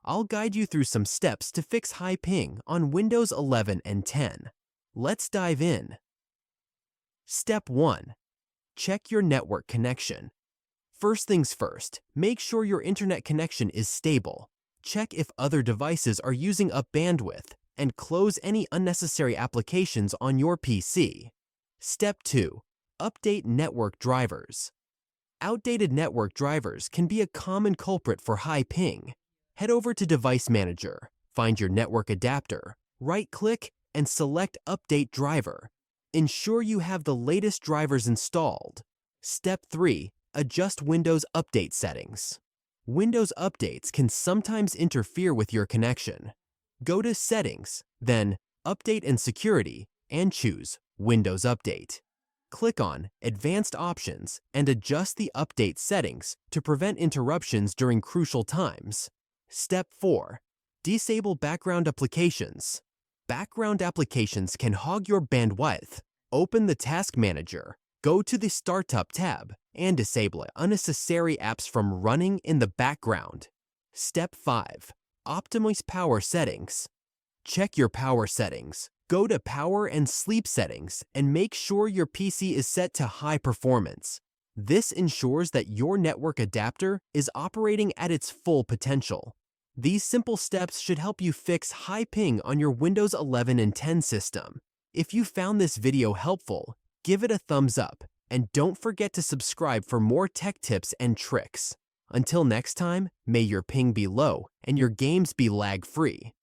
I'll guide you through some steps to fix high ping on Windows 11 and 10. Let's dive in. Step 1. Check your network connection. First things first, make sure your internet connection is stable. Check if other devices are using up bandwidth and close any unnecessary applications on your PC. Step 2. Update network drivers. Outdated network drivers can be a common culprit for high ping. Head over to Device Manager, find your network adapter, right-click, and select Update Driver. Ensure you have the latest drivers installed. Step 3. Adjust Windows Update settings. Windows updates can sometimes interfere with your connection. Go to Settings, then Update and Security, and choose Windows Update. Click on Advanced Options and adjust the update settings to prevent interruptions during crucial times. Step 4. Disable background applications. Background applications can hog your bandwidth. Open the Task Manager, go to the Startup tab, and disable unnecessary apps from running in the background. Step 5. Optimize power settings. Check your power settings. Go to Power and Sleep settings and make sure your PC is set to high performance. This ensures that your network adapter is operating at its full potential. These simple steps should help you fix high ping on your Windows 11 and 10 system. If you found this video helpful, give it a thumbs up and don't forget to subscribe for more tech tips and tricks. Until next time, may your ping be low and your games be lag-free.